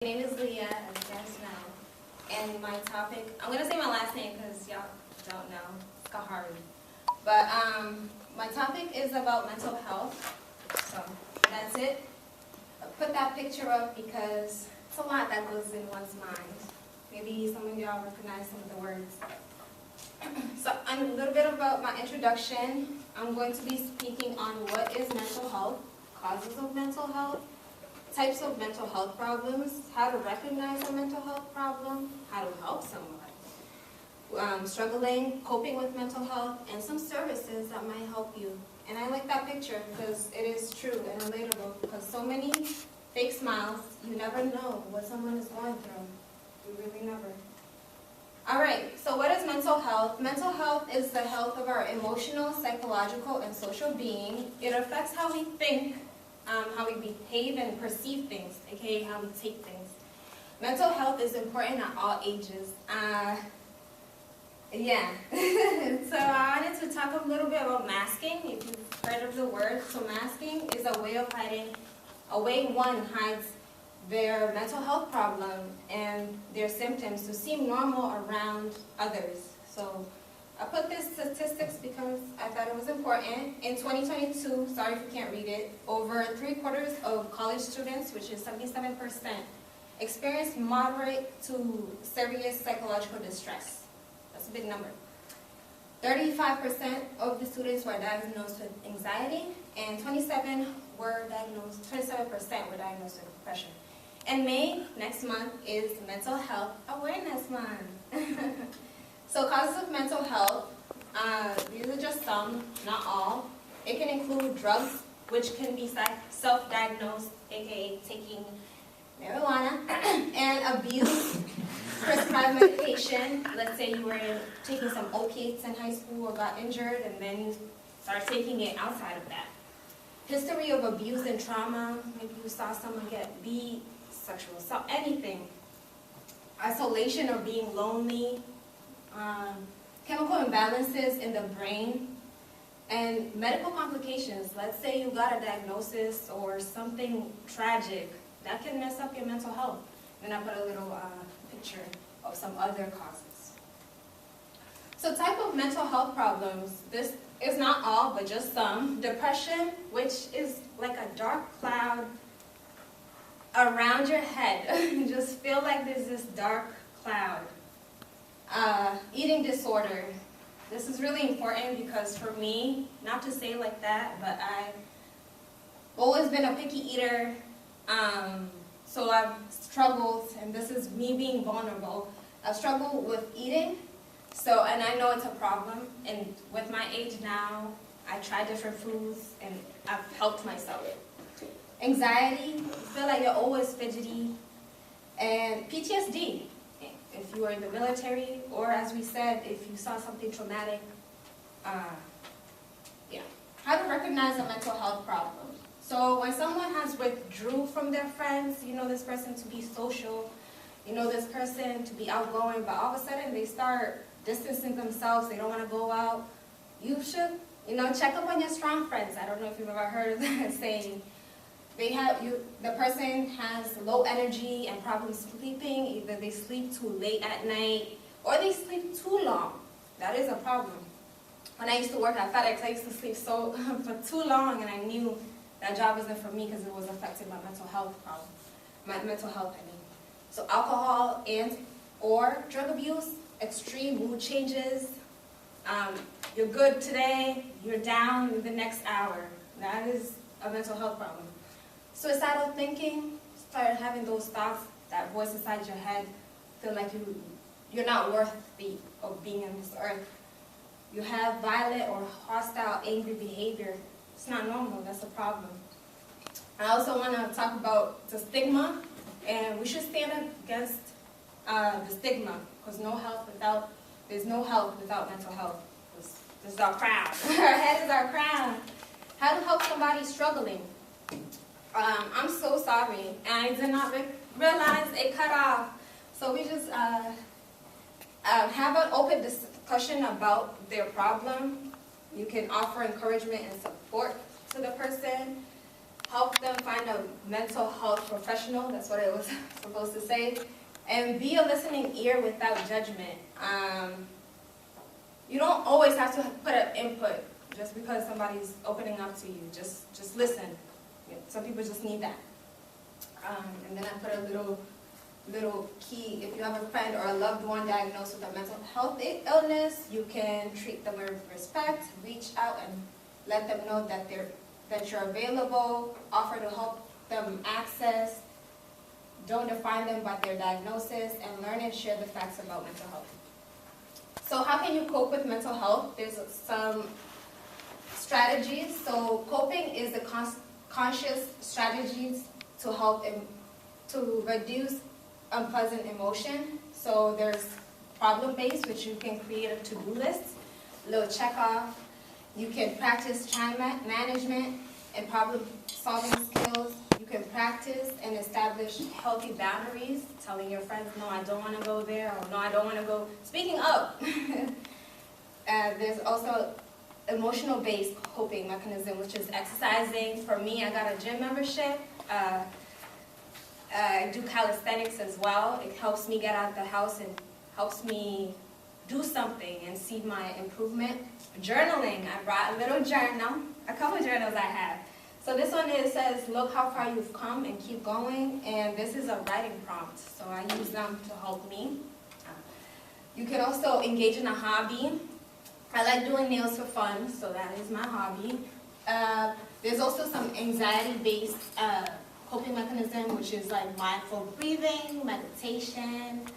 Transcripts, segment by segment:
My name is Leah, as you guys know, and my topic, I'm going to say my last name because y'all don't know, it's Kahari. But my topic is about mental health, so that's it. I put that picture up because it's a lot that goes in one's mind. Maybe some of y'all recognize some of the words. So a little bit about my introduction. I'm going to be speaking on what is mental health, causes of mental health, types of mental health problems, how to recognize a mental health problem, how to help someone struggling, coping with mental health, and some services that might help you. And I like that picture because it is true and relatable, because so many fake smiles, you never know what someone is going through. You really never. Alright, so what is mental health? Mental health is the health of our emotional, psychological, and social being. It affects how we think, how we behave and perceive things, aka how we take things. Mental health is important at all ages. So I wanted to talk a little bit about masking, if you've heard of the word. So masking is a way of hiding, a way one hides their mental health problem and their symptoms to seem normal around others. So I put this statistics because I thought it was important. In 2022, sorry if you can't read it, over 3/4 of college students, which is 77%, experienced moderate to serious psychological distress. That's a big number. 35% of the students were diagnosed with anxiety, and 27% were diagnosed with depression. And May, next month, is Mental Health Awareness Month. So causes of mental health, these are just some, not all. It can include drugs, which can be self-diagnosed, aka taking marijuana, and abuse, prescribed medication. Let's say you were taking some opiates in high school or got injured, and then you start taking it outside of that. History of abuse and trauma, maybe you saw someone get beat, sexual assault, anything. Isolation or being lonely. Chemical imbalances in the brain, and medical complications. Let's say you got a diagnosis or something tragic that can mess up your mental health. Then I put a little picture of some other causes. So type of mental health problems, this is not all, but just some. Depression, which is like a dark cloud around your head. You just feel like there's this dark cloud. Eating disorder. This is really important because for me, not to say like that, but I've always been a picky eater, so I've struggled, and this is me being vulnerable. I've struggled with eating, and I know it's a problem, and with my age now, I try different foods, and I've helped myself. Anxiety, you feel like you're always fidgety, and PTSD. If you are in the military, or as we said, if you saw something traumatic. How to recognize a mental health problem. So when someone has withdrew from their friends, you know this person to be social, you know this person to be outgoing, but all of a sudden they start distancing themselves, they don't want to go out, you should, check up on your strong friends. I don't know if you've ever heard of that saying. The person has low energy and problems sleeping. Either they sleep too late at night or they sleep too long. That is a problem. When I used to work at FedEx, I used to sleep for too long, and I knew that job wasn't for me because it was affecting my mental health problem. My mental health, I mean. So alcohol or drug abuse, extreme mood changes. You're good today, you're down the next hour. That is a mental health problem. Suicidal thinking, start having those thoughts, that voice inside your head, feel like you're not worthy of being on this earth. You have violent or hostile, angry behavior. It's not normal, that's a problem. I also want to talk about the stigma, and we should stand up against the stigma, because there's no health without mental health. This is our crown. Our head is our crown. How to help somebody struggling. I'm so sorry, and I did not realize it cut off. So we just have an open discussion about their problem. You can offer encouragement and support to the person. help them find a mental health professional, that's what it was supposed to say, and be a listening ear without judgment. You don't always have to put an input just because somebody's opening up to you. Just listen. Some people just need that. And then I put a little key. If you have a friend or a loved one diagnosed with a mental health illness, you can treat them with respect, reach out and let them know that you're available, offer to help them access, don't define them by their diagnosis, and learn and share the facts about mental health. So how can you cope with mental health? There's some strategies. So coping is the conscious strategies to help to reduce unpleasant emotion. So there's problem-based, which you can create a to-do list, a little check-off. You can practice time management and problem-solving skills. You can practice and establish healthy boundaries, telling your friends, no, I don't want to go there, or no, I don't want to go. Speaking up. There's also emotional-based coping mechanism, which is exercising. For me, I got a gym membership. I do calisthenics as well. It helps me get out of the house and helps me do something and see my improvement. Journaling. I brought a little journal, a couple journals I have. So this one says, look how far you've come and keep going. And this is a writing prompt, so I use them to help me. You can also engage in a hobby. I like doing nails for fun, so that is my hobby. There's also some anxiety-based coping mechanism, which is like mindful breathing, meditation.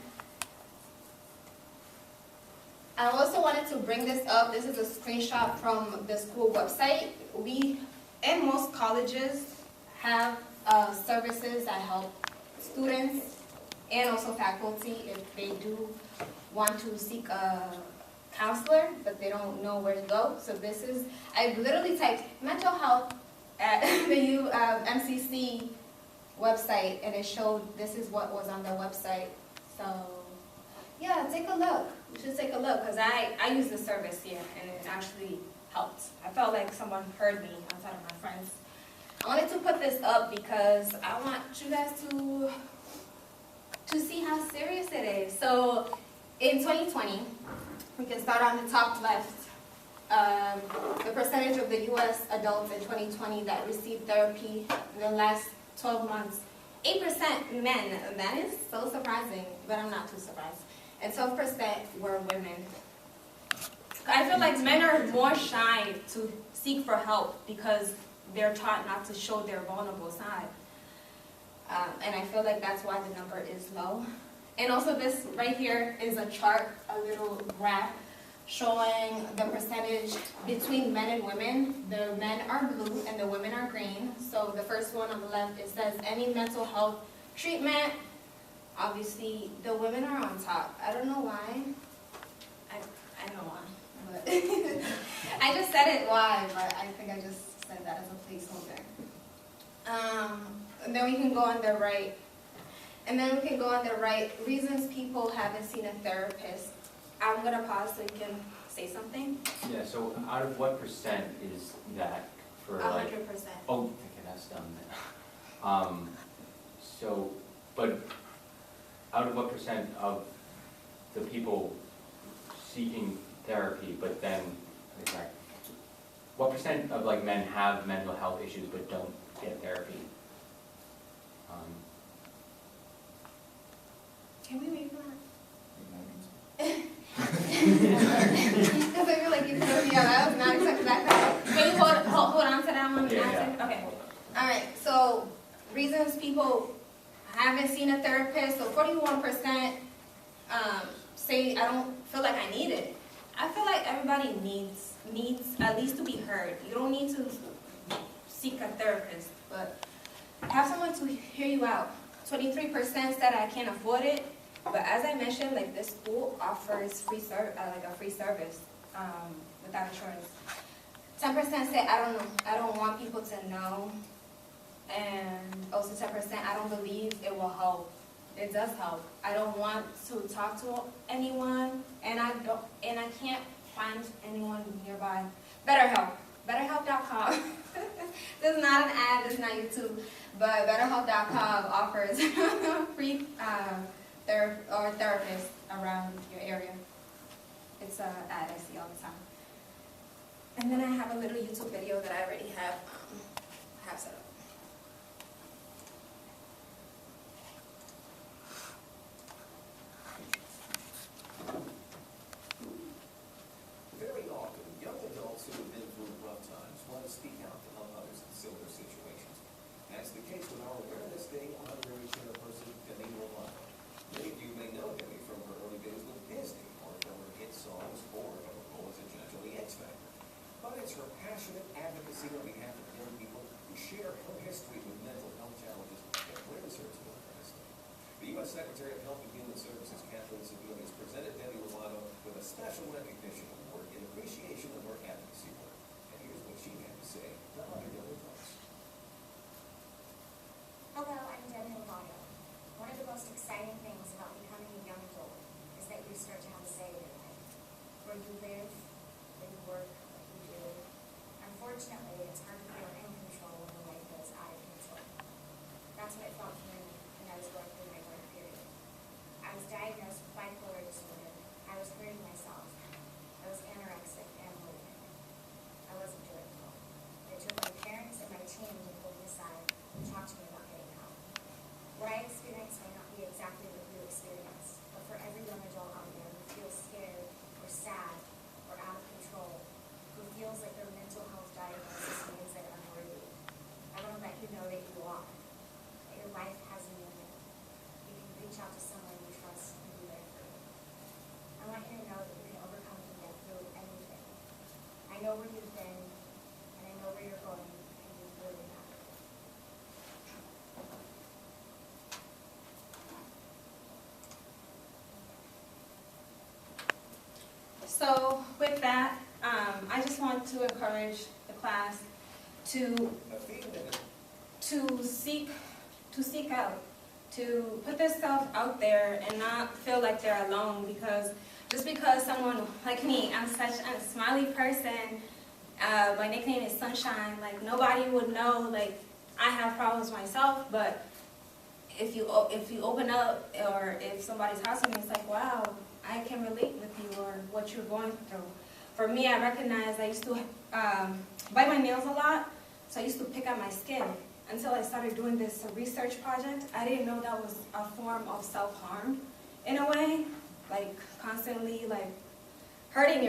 I also wanted to bring this up. This is a screenshot from the school website. We, in most colleges, have services that help students and also faculty if they do want to seek a counselor, but they don't know where to go. So this is, I literally typed mental health at the MCC website, and it showed this is what was on their website. So yeah, take a look. You should take a look, because I use the service here, and it actually helped. I felt like someone heard me outside of my friends. I wanted to put this up because I want you guys to see how serious it is. So in 2020, we can start on the top left. The percentage of the U.S. adults in 2020 that received therapy in the last 12 months, 8% men. That is so surprising, but I'm not too surprised. And 12% were women. I feel like men are more shy to seek for help because they're taught not to show their vulnerable side. And I feel like that's why the number is low. And also this right here is a chart, a little graph, showing the percentage between men and women. The men are blue and the women are green. So the first one on the left, it says any mental health treatment. Obviously, the women are on top. I don't know why. I know why. But I just said it why, but I think I just said that as a placeholder. And then we can go on the right. Reasons people haven't seen a therapist. I'm going to pause so you can say something. Yeah, so out of what percent is that for 100%. Oh, okay, that's done then. But out of what percent of the people seeking therapy, but then, sorry, what percent of like men have mental health issues but don't get therapy? Can we read that? Because I feel like you threw me out. I was not expecting that. Can you hold on to that one? Yeah. Okay. All right. So reasons people haven't seen a therapist. So 41% say I don't feel like I need it. I feel like everybody needs at least to be heard. You don't need to seek a therapist, but have someone to hear you out. 23% said I can't afford it. But as I mentioned, like this school offers free service without insurance. 10% say I don't know, I don't want people to know, and also 10% I don't believe it will help. It does help. I don't want to talk to anyone, and I can't find anyone nearby. BetterHelp. BetterHelp.com. This is not an ad, this is not YouTube, but BetterHelp.com offers free therapists around your area. It's an ad I see all the time. And then I have a little YouTube video that I already have set up. Very often, young adults who have been through rough times want to speak out to help others in similar situations. That's the case with our Awareness Day honorary chairperson, Demi Romano. Many of you may know Demi from her early days with Disney, or from her hit songs or from her role as a judge on The X Factor. But it's her passionate advocacy on behalf of young people who share her history with mental health challenges that brings her to Awareness Day. The U.S. Secretary of Health and Human Services, Kathleen Sebelius, has presented Demi Romano with a special recognition award in appreciation of her advocacy work. And here's what she had to say about her young adults. Hello, I'm Demi Romano. One of the most exciting things about becoming a young adult is that you start to have a say in your life. Where you live, where you work, what you do. Unfortunately, it's hard to feel in control when your life is out of control. That's what it felt for me when I was going through my dark period. I was diagnosed with bipolar disorder. I was hurting myself. I was anorexic and bulimic. I wasn't doing well. It took my parents and my team to pull me aside and talk to me about getting help. What I experienced may not be exactly what you experience, but for every young adult out there who feels scared or sad or out of control, who feels like their mental health diagnosis means they're unworthy, I want to let you know that you are, that your life has a meaning. You can reach out to someone you trust and be there for you. I want you to know that you can overcome and get through anything. I know where you've been, and I know where you're going, and you really matter. So with that, I just want to encourage the class to A few minutes. seek out, to put themselves out there and not feel like they're alone, because just because someone like me, I'm such a smiley person, my nickname is Sunshine, like nobody would know, like I have problems myself, but if you open up, or if somebody's talking, it's like, wow, I can relate with you or what you're going through. For me, I recognize I used to bite my nails a lot, so I used to pick at my skin. Until I started doing this research project, I didn't know that was a form of self-harm in a way, like constantly like hurting